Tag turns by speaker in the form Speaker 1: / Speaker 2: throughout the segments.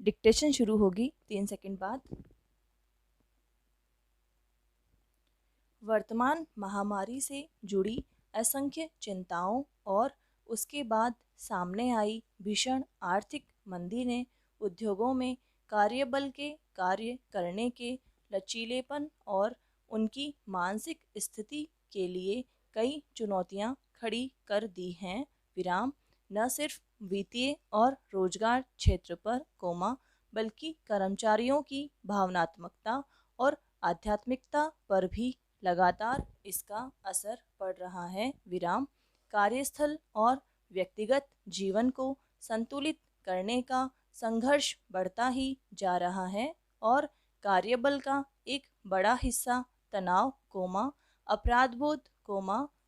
Speaker 1: Dictation शुरू होगी 3 second बाद। वर्तमान महामारी से जुड़ी असंख्य चिंताओं और उसके बाद सामने आई भीषण आर्थिक मंदी ने उद्योगों में कार्यबल के कार्य करने के लचीलेपन और उनकी मानसिक स्थिति के लिए कई चुनौतियां खड़ी कर दी हैं। विराम। न सिर्फ वित्तीय और रोजगार क्षेत्र पर बल्कि कर्मचारियों की भावनात्मकता और आध्यात्मिकता पर भी लगातार इसका असर पड़ रहा है। विराम। कार्यस्थल और व्यक्तिगत जीवन को संतुलित करने का संघर्ष बढ़ता ही जा रहा है और कार्यबल का एक बड़ा हिस्सा तनाव अपराधबोध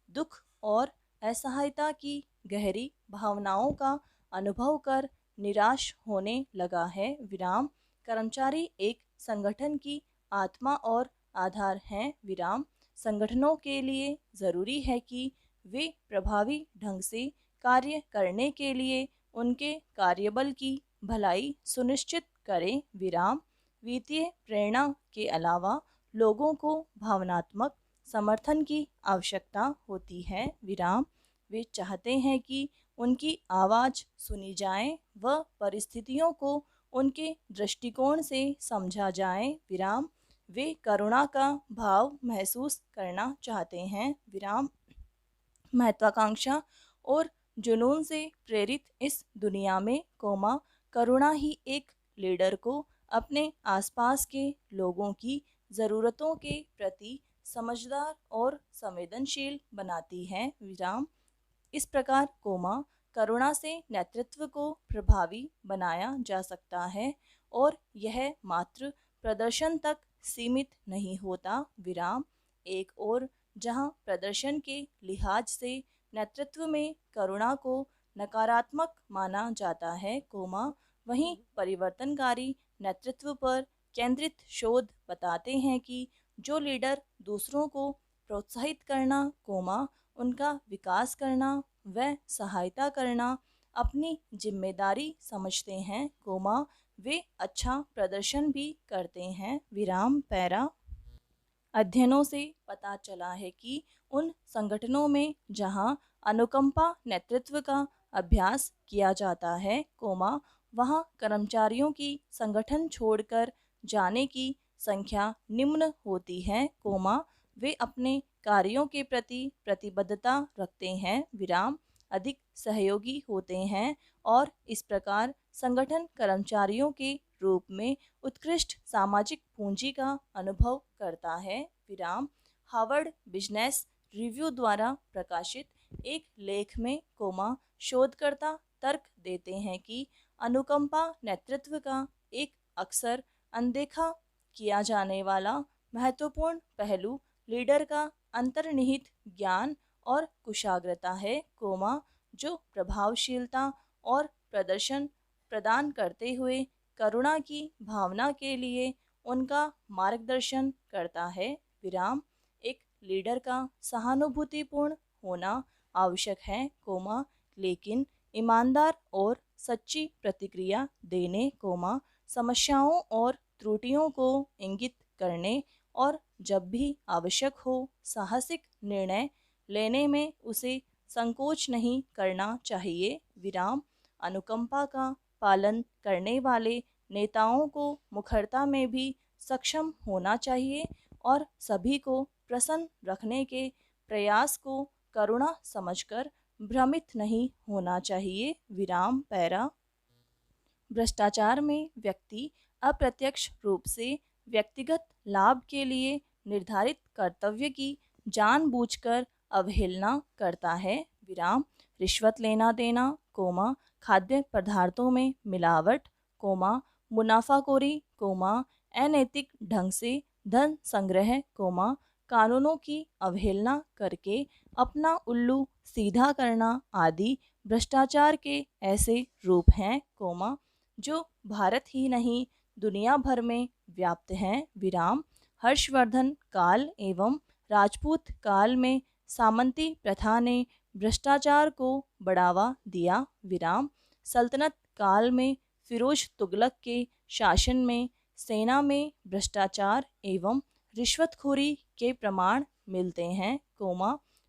Speaker 1: दुख और असहायता की गहरी भावनाओं का अनुभव कर निराश होने लगा है। विराम। कर्मचारी एक संगठन की आत्मा और आधार हैं। विराम। संगठनों के लिए ज़रूरी है कि वे प्रभावी ढंग से कार्य करने के लिए उनके कार्यबल की भलाई सुनिश्चित करें। विराम। वित्तीय प्रेरणा के अलावा लोगों को भावनात्मक समर्थन की आवश्यकता होती है। विराम। वे चाहते हैं कि उनकी आवाज़ सुनी जाए व परिस्थितियों को उनके दृष्टिकोण से समझा जाए। विराम। वे करुणा का भाव महसूस करना चाहते हैं। विराम। महत्वाकांक्षा और जुनून से प्रेरित इस दुनिया में करुणा ही एक लीडर को अपने आसपास के लोगों की ज़रूरतों के प्रति समझदार और संवेदनशील बनाती है। विराम। इस प्रकार करुणा से नेतृत्व को प्रभावी बनाया जा सकता है और यह मात्र प्रदर्शन तक सीमित नहीं होता। विराम। एक और जहां प्रदर्शन के लिहाज से नेतृत्व में करुणा को नकारात्मक माना जाता है वहीं परिवर्तनकारी नेतृत्व पर केंद्रित शोध बताते हैं कि जो लीडर दूसरों को प्रोत्साहित करना उनका विकास करना व सहायता करना अपनी जिम्मेदारी समझते हैं वे अच्छा प्रदर्शन भी करते हैं। विराम। पैरा। अध्ययनों से पता चला है कि उन संगठनों में जहां अनुकंपा नेतृत्व का अभ्यास किया जाता है वहां कर्मचारियों की संगठन छोड़कर जाने की संख्या निम्न होती है वे अपने कार्यों के प्रति प्रतिबद्धता रखते हैं। विराम। अधिक सहयोगी होते हैं और इस प्रकार संगठन कर्मचारियों के रूप में उत्कृष्ट सामाजिक पूंजी का अनुभव करता है। विराम। हार्वर्ड बिजनेस रिव्यू द्वारा प्रकाशित एक लेख में शोधकर्ता तर्क देते हैं कि अनुकंपा नेतृत्व का एक अक्सर अनदेखा किया जाने वाला महत्वपूर्ण पहलू लीडर का अंतर्निहित ज्ञान और कुशाग्रता है जो प्रभावशीलता और प्रदर्शन प्रदान करते हुए करुणा की भावना के लिए उनका मार्गदर्शन करता है। विराम। एक लीडर का सहानुभूतिपूर्ण होना आवश्यक है लेकिन ईमानदार और सच्ची प्रतिक्रिया देने समस्याओं और त्रुटियों को इंगित करने और जब भी आवश्यक हो साहसिक निर्णय लेने में उसे संकोच नहीं करना चाहिए। विराम। अनुकंपा का पालन करने वाले नेताओं को मुखरता में भी सक्षम होना चाहिए और सभी को प्रसन्न रखने के प्रयास को करुणा समझकर भ्रमित नहीं होना चाहिए। विराम। पैरा। भ्रष्टाचार में व्यक्ति अप्रत्यक्ष रूप से व्यक्तिगत लाभ के लिए निर्धारित कर्तव्य की जानबूझकर अवहेलना करता है। विराम। रिश्वत लेना देना खाद्य पदार्थों में मिलावट मुनाफाखोरी अनैतिक ढंग से धन संग्रह कानूनों की अवहेलना करके अपना उल्लू सीधा करना आदि भ्रष्टाचार के ऐसे रूप हैं जो भारत ही नहीं दुनिया भर में व्याप्त हैं। विराम। हर्षवर्धन काल एवं राजपूत काल में सामंती प्रथा ने भ्रष्टाचार को बढ़ावा दिया। विराम। सल्तनत काल में फिरोज तुगलक के शासन में सेना में भ्रष्टाचार एवं रिश्वतखोरी के प्रमाण मिलते हैं,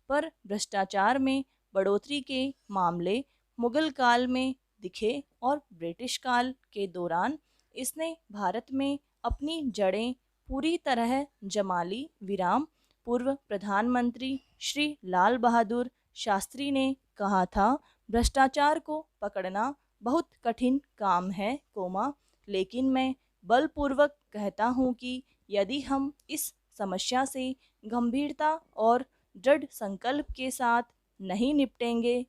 Speaker 1: पर भ्रष्टाचार में बढ़ोतरी के मामले मुगल काल में दिखे और ब्रिटिश काल के दौरान इसने भारत में अपनी जड़ें पूरी तरह जमा ली। विराम। पूर्व प्रधानमंत्री श्री लाल बहादुर शास्त्री ने कहा था, भ्रष्टाचार को पकड़ना बहुत कठिन काम है, लेकिन मैं बलपूर्वक कहता हूँ कि यदि हम इस समस्या से गंभीरता और दृढ़ संकल्प के साथ नहीं निपटेंगे,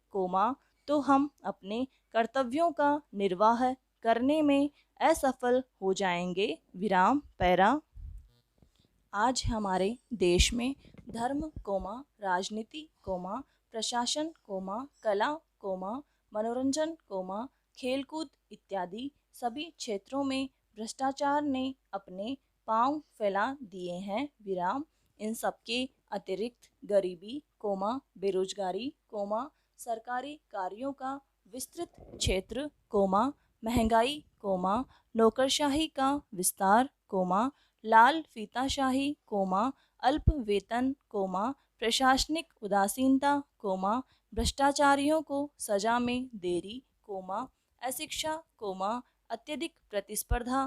Speaker 1: तो हम अपने कर्तव्यों का निर्वाह करने में असफल हो जाएंगे। विराम। पैरा। आज हमारे देश में धर्म, राजनीति, प्रशासन, कला, मनोरंजन, खेलकूद इत्यादि सभी क्षेत्रों में भ्रष्टाचार ने अपने पांव फैला दिए हैं। विराम। इन सबके अतिरिक्त गरीबी, बेरोजगारी, सरकारी कार्यों का विस्तृत क्षेत्र, महंगाई, नौकरशाही का विस्तार, लाल फीताशाही, अल्प वेतन, प्रशासनिक उदासीनता, भ्रष्टाचारियों को सजा में देरी, अशिक्षा, अत्यधिक प्रतिस्पर्धा,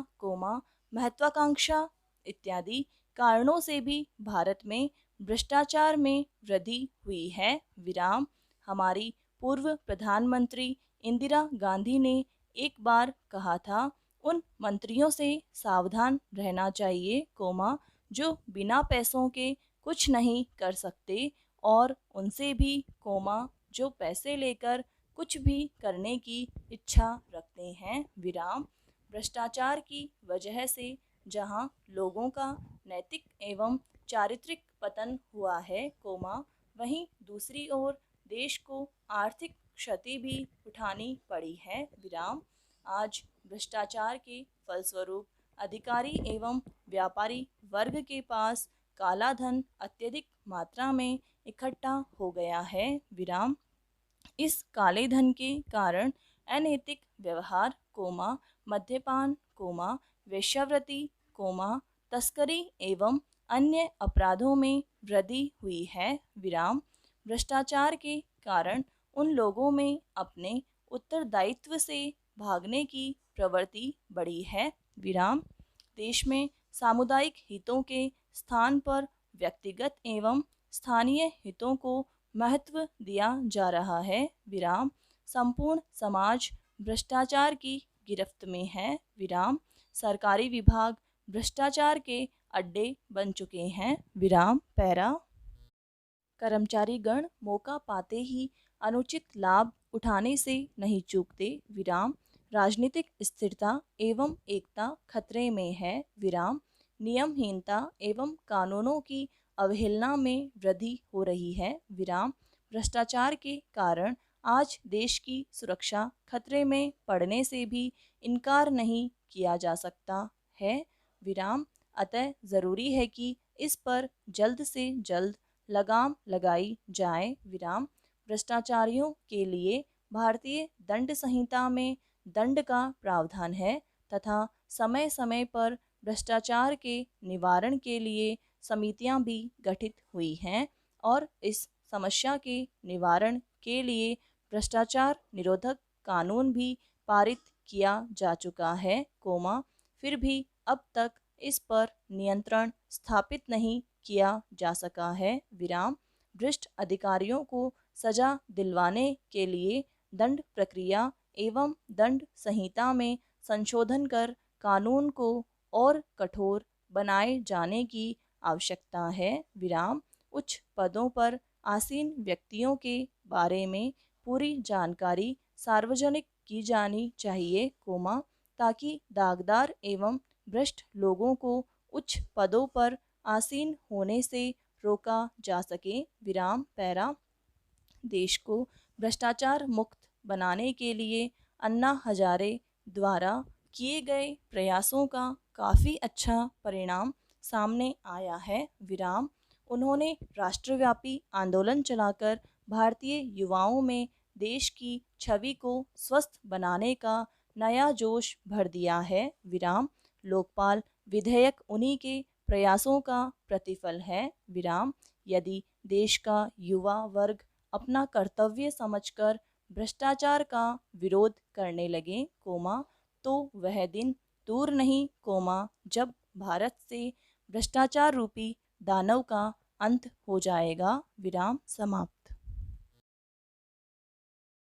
Speaker 1: महत्वाकांक्षा इत्यादि कारणों से भी भारत में भ्रष्टाचार में वृद्धि हुई है। विराम। हमारी पूर्व प्रधानमंत्री इंदिरा गांधी ने एक बार कहा था, उन मंत्रियों से सावधान रहना चाहिए, जो बिना पैसों के कुछ नहीं कर सकते, और उनसे भी, जो पैसे लेकर कुछ भी करने की इच्छा रखते हैं। विराम। भ्रष्टाचार की वजह से जहां लोगों का नैतिक एवं चारित्रिक पतन हुआ है, वहीं दूसरी ओर देश को आर्थिक क्षति भी उठानी पड़ी है। विराम। आज भ्रष्टाचार के फलस्वरूप अधिकारी एवं व्यापारी वर्ग के पास काला धन अत्यधिक मात्रा में इकट्ठा हो गया है। विराम। इस काले धन के कारण अनैतिक व्यवहार, मद्यपान, वेश्यावृत्ति, तस्करी एवं अन्य अपराधों में वृद्धि हुई है। विराम। भ्रष्टाचार के कारण उन लोगों में अपने उत्तरदायित्व से भागने की प्रवृत्ति बढ़ी है। विराम। देश में सामुदायिक हितों के स्थान पर व्यक्तिगत एवं स्थानीय हितों को महत्व दिया जा रहा है। विराम। संपूर्ण समाज भ्रष्टाचार की गिरफ्त में है। विराम। सरकारी विभाग भ्रष्टाचार के अड्डे बन चुके हैं। विराम। पैरा। कर्मचारी गण मौका पाते ही अनुचित लाभ उठाने से नहीं चूकते। विराम। राजनीतिक स्थिरता एवं एकता खतरे में है। विराम। नियमहीनता एवं कानूनों की अवहेलना में वृद्धि हो रही है। विराम। भ्रष्टाचार के कारण आज देश की सुरक्षा खतरे में पड़ने से भी इनकार नहीं किया जा सकता है। विराम। अतः ज़रूरी है कि इस पर जल्द से जल्द लगाम लगाई जाए। विराम। भ्रष्टाचारियों के लिए भारतीय दंड संहिता में दंड का प्रावधान है तथा समय समय पर भ्रष्टाचार के निवारण के लिए समितियां भी गठित हुई हैं और इस समस्या के निवारण के लिए भ्रष्टाचार निरोधक कानून भी पारित किया जा चुका है, फिर भी अब तक इस पर नियंत्रण स्थापित नहीं किया जा सका है। विराम। भ्रष्ट अधिकारियों को सजा दिलवाने के लिए दंड प्रक्रिया एवं दंड संहिता में संशोधन कर कानून को और कठोर बनाए जाने की आवश्यकता है। विराम। उच्च पदों पर आसीन व्यक्तियों के बारे में पूरी जानकारी सार्वजनिक की जानी चाहिए, ताकि दागदार एवं भ्रष्ट लोगों को उच्च पदों पर आसीन होने से रोका जा सके। विराम। पैरा। देश को भ्रष्टाचार मुक्त बनाने के लिए अन्ना हजारे द्वारा किए गए प्रयासों का काफ़ी अच्छा परिणाम सामने आया है। विराम। उन्होंने राष्ट्रव्यापी आंदोलन चलाकर भारतीय युवाओं में देश की छवि को स्वस्थ बनाने का नया जोश भर दिया है, विराम। लोकपाल विधेयक उन्हीं के प्रयासों का प्रतिफल है, विराम। यदि देश का युवा वर्ग अपना कर्तव्य समझकर भ्रष्टाचार का विरोध करने लगे, कोमा, तो वह दिन दूर नहीं, कोमा, जब भारत से भ्रष्टाचार रूपी दानव का अंत हो जाएगा, विराम, समाप्त।